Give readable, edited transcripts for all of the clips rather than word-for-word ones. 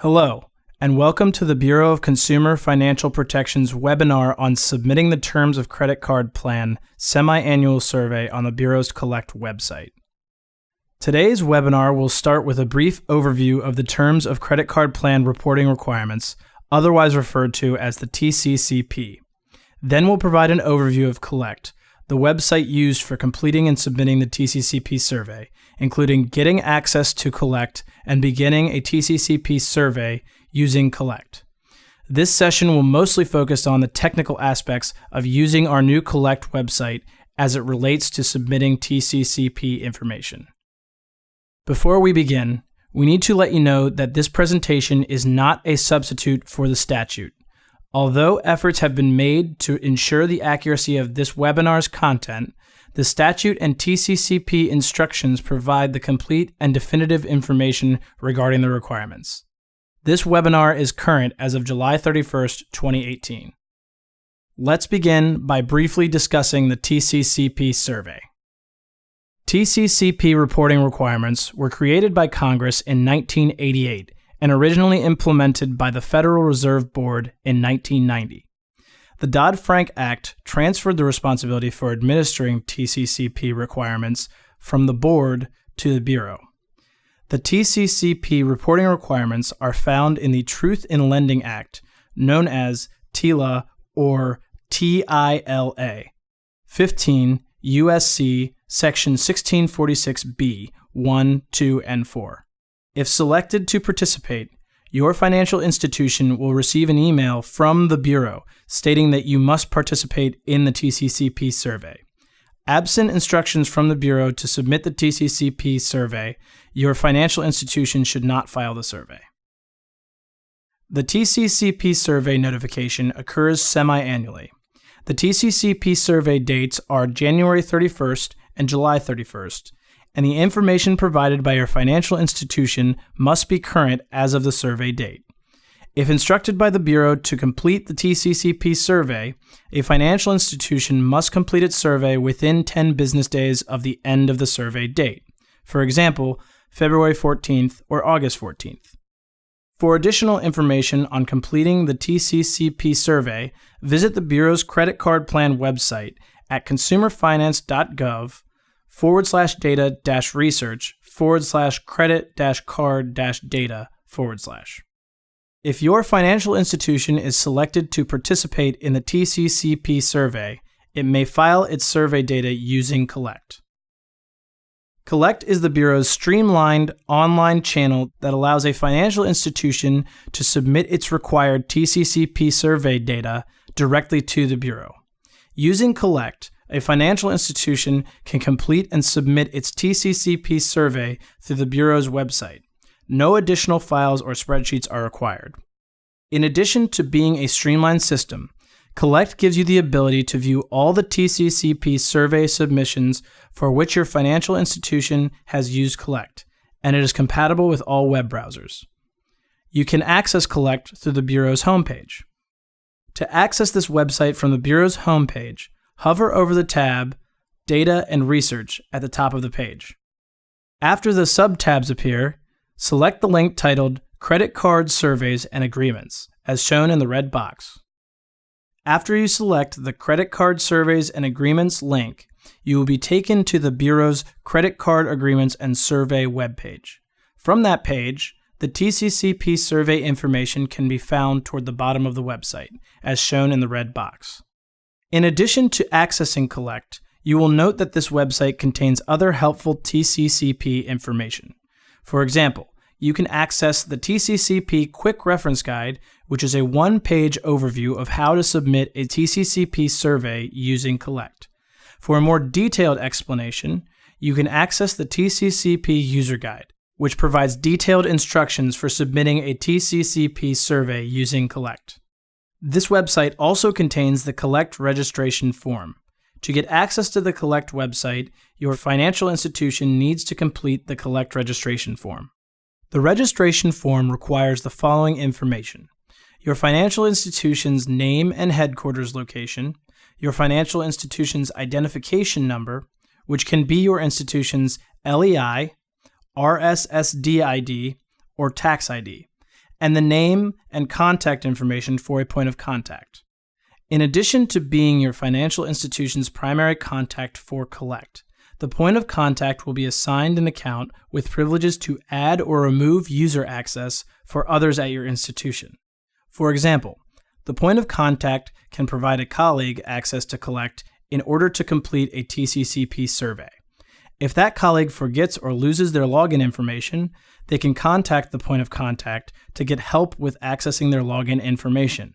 Hello, and welcome to the Bureau of Consumer Financial Protection's webinar on submitting the terms of credit card plan semi-annual survey on the Bureau's Collect website. Today's webinar will start with a brief overview of the terms of credit card plan reporting requirements, otherwise referred to as the TCCP. Then we'll provide an overview of Collect, the website used for completing and submitting the TCCP survey, including getting access to Collect and beginning a TCCP survey using Collect. This session will mostly focus on the technical aspects of using our new Collect website as it relates to submitting TCCP information. Before we begin, we need to let you know that this presentation is not a substitute for the statute. Although efforts have been made to ensure the accuracy of this webinar's content, the statute and TCCP instructions provide the complete and definitive information regarding the requirements. This webinar is current as of July 31st, 2018. Let's begin by briefly discussing the TCCP survey. TCCP reporting requirements were created by Congress in 1988 and originally implemented by the Federal Reserve Board in 1990. The Dodd-Frank Act transferred the responsibility for administering TCCP requirements from the board to the Bureau. The TCCP reporting requirements are found in the Truth in Lending Act, known as TILA or TILA, 15 U.S.C. Section 1646B, 1, 2, and 4. If selected to participate, your financial institution will receive an email from the Bureau stating that you must participate in the TCCP survey. Absent instructions from the Bureau to submit the TCCP survey, your financial institution should not file the survey. The TCCP survey notification occurs semi-annually. The TCCP survey dates are January 31st and July 31st, and the information provided by your financial institution must be current as of the survey date. If instructed by the Bureau to complete the TCCP survey, a financial institution must complete its survey within 10 business days of the end of the survey date. For example, February 14th or August 14th. For additional information on completing the TCCP survey, visit the Bureau's credit card plan website at consumerfinance.gov /data-research/credit-card-data/. If your financial institution is selected to participate in the TCCP survey, it may file its survey data using Collect. Collect is the Bureau's streamlined online channel that allows a financial institution to submit its required TCCP survey data directly to the Bureau. Using Collect, a financial institution can complete and submit its TCCP survey through the Bureau's website. No additional files or spreadsheets are required. In addition to being a streamlined system, Collect gives you the ability to view all the TCCP survey submissions for which your financial institution has used Collect, and it is compatible with all web browsers. You can access Collect through the Bureau's homepage. To access this website from the Bureau's homepage, hover over the tab Data and Research at the top of the page. After the sub-tabs appear, select the link titled Credit Card Surveys and Agreements, as shown in the red box. After you select the Credit Card Surveys and Agreements link, you will be taken to the Bureau's Credit Card Agreements and Survey webpage. From that page, the TCCP survey information can be found toward the bottom of the website, as shown in the red box. In addition to accessing Collect, you will note that this website contains other helpful TCCP information. For example, you can access the TCCP Quick Reference Guide, which is a one-page overview of how to submit a TCCP survey using Collect. For a more detailed explanation, you can access the TCCP User Guide, which provides detailed instructions for submitting a TCCP survey using Collect. This website also contains the Collect registration form. To get access to the Collect website, your financial institution needs to complete the Collect registration form. The registration form requires the following information: your financial institution's name and headquarters location, your financial institution's identification number, which can be your institution's LEI, RSSD ID, or tax ID, and the name and contact information for a point of contact. In addition to being your financial institution's primary contact for Collect, the point of contact will be assigned an account with privileges to add or remove user access for others at your institution. For example, the point of contact can provide a colleague access to Collect in order to complete a TCCP survey. If that colleague forgets or loses their login information, they can contact the point of contact to get help with accessing their login information.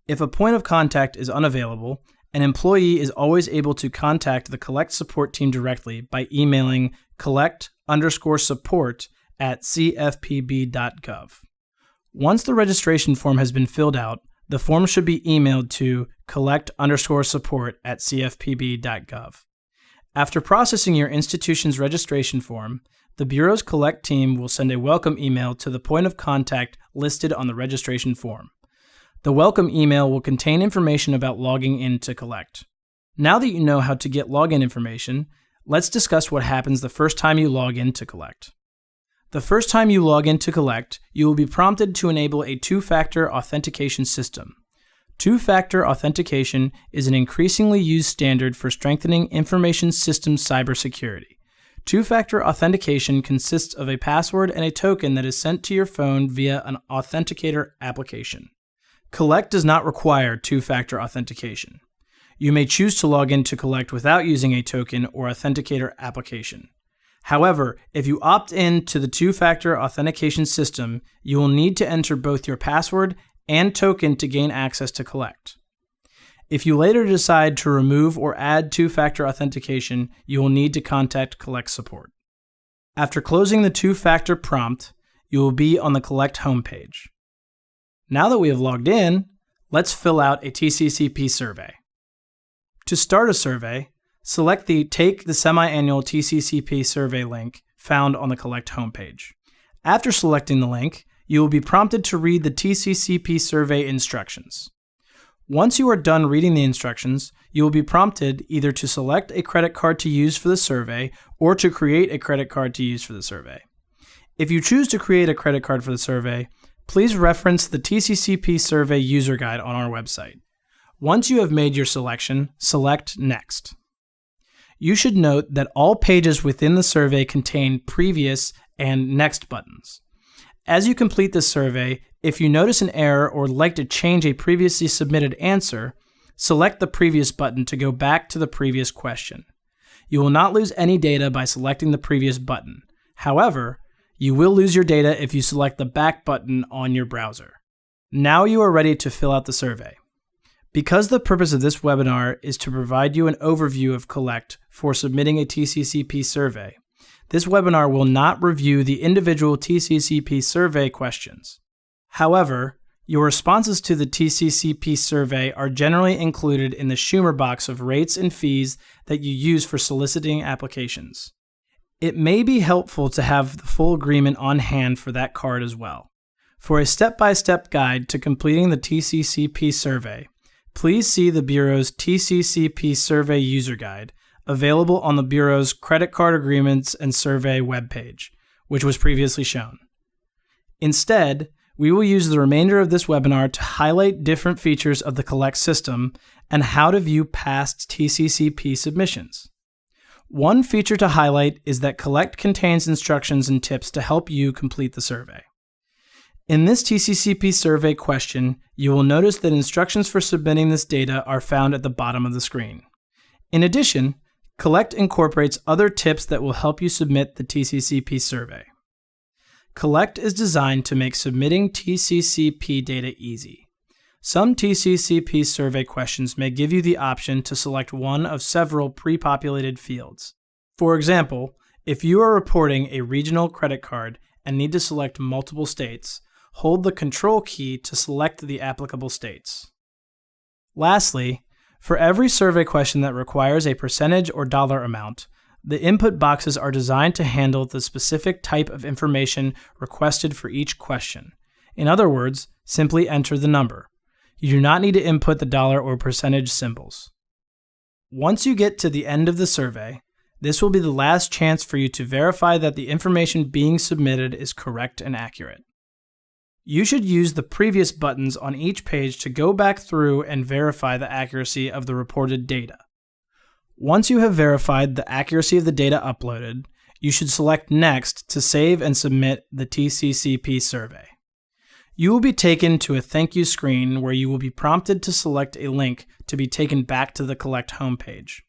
If a point of contact is unavailable, an employee is always able to contact the Collect support team directly by emailing collect_support@cfpb.gov. Once the registration form has been filled out, the form should be emailed to collect_support@cfpb.gov. After processing your institution's registration form, the Bureau's Collect team will send a welcome email to the point of contact listed on the registration form. The welcome email will contain information about logging into Collect. Now that you know how to get login information, let's discuss what happens the first time you log into Collect. The first time you log into Collect, you will be prompted to enable a two-factor authentication system. Two-factor authentication is an increasingly used standard for strengthening information systems cybersecurity. Two-factor authentication consists of a password and a token that is sent to your phone via an authenticator application. Collect does not require two-factor authentication. You may choose to log into Collect without using a token or authenticator application. However, if you opt in to the two-factor authentication system, you will need to enter both your password and token to gain access to Collect. If you later decide to remove or add two-factor authentication, you will need to contact Collect support. After closing the two-factor prompt, you will be on the Collect homepage. Now that we have logged in, let's fill out a TCCP survey. To start a survey, select the Take the Semi-Annual TCCP Survey link found on the Collect homepage. After selecting the link, you will be prompted to read the TCCP Survey instructions. Once you are done reading the instructions, you will be prompted either to select a credit card to use for the survey or to create a credit card to use for the survey. If you choose to create a credit card for the survey, please reference the TCCP Survey user guide on our website. Once you have made your selection, select Next. You should note that all pages within the survey contain Previous and Next buttons. As you complete this survey, if you notice an error or like to change a previously submitted answer, select the Previous button to go back to the previous question. You will not lose any data by selecting the Previous button. However, you will lose your data if you select the Back button on your browser. Now you are ready to fill out the survey. Because the purpose of this webinar is to provide you an overview of Collect for submitting a TCCP survey, this webinar will not review the individual TCCP survey questions. However, your responses to the TCCP survey are generally included in the Schumer box of rates and fees that you use for soliciting applications. It may be helpful to have the full agreement on hand for that card as well. For a step-by-step guide to completing the TCCP survey, please see the Bureau's TCCP Survey User Guide, available on the Bureau's Credit Card Agreements and Survey webpage, which was previously shown. Instead, we will use the remainder of this webinar to highlight different features of the Collect system and how to view past TCCP submissions. One feature to highlight is that Collect contains instructions and tips to help you complete the survey. In this TCCP survey question, you will notice that instructions for submitting this data are found at the bottom of the screen. In addition, Collect incorporates other tips that will help you submit the TCCP survey. Collect is designed to make submitting TCCP data easy. Some TCCP survey questions may give you the option to select one of several pre-populated fields. For example, if you are reporting a regional credit card and need to select multiple states, hold the Control key to select the applicable states. Lastly, for every survey question that requires a percentage or dollar amount, the input boxes are designed to handle the specific type of information requested for each question. In other words, simply enter the number. You do not need to input the dollar or percentage symbols. Once you get to the end of the survey, this will be the last chance for you to verify that the information being submitted is correct and accurate. You should use the previous buttons on each page to go back through and verify the accuracy of the reported data. Once you have verified the accuracy of the data uploaded, you should select Next to save and submit the TCCP survey. You will be taken to a thank you screen where you will be prompted to select a link to be taken back to the Collect homepage.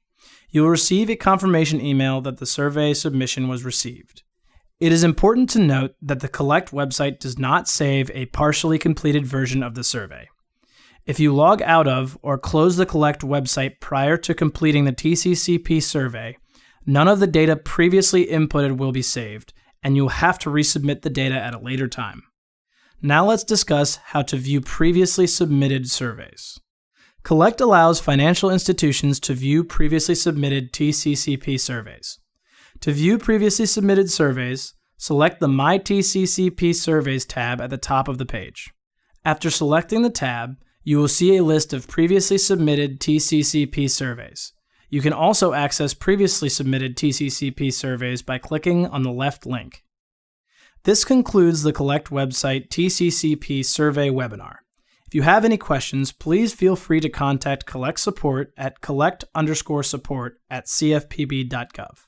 You will receive a confirmation email that the survey submission was received. It is important to note that the Collect website does not save a partially completed version of the survey. If you log out of or close the Collect website prior to completing the TCCP survey, none of the data previously inputted will be saved, and you will have to resubmit the data at a later time. Now let's discuss how to view previously submitted surveys. Collect allows financial institutions to view previously submitted TCCP surveys. To view previously submitted surveys, select the My TCCP Surveys tab at the top of the page. After selecting the tab, you will see a list of previously submitted TCCP surveys. You can also access previously submitted TCCP surveys by clicking on the left link. This concludes the Collect website TCCP Survey webinar. If you have any questions, please feel free to contact Collect support at collect_support@cfpb.gov.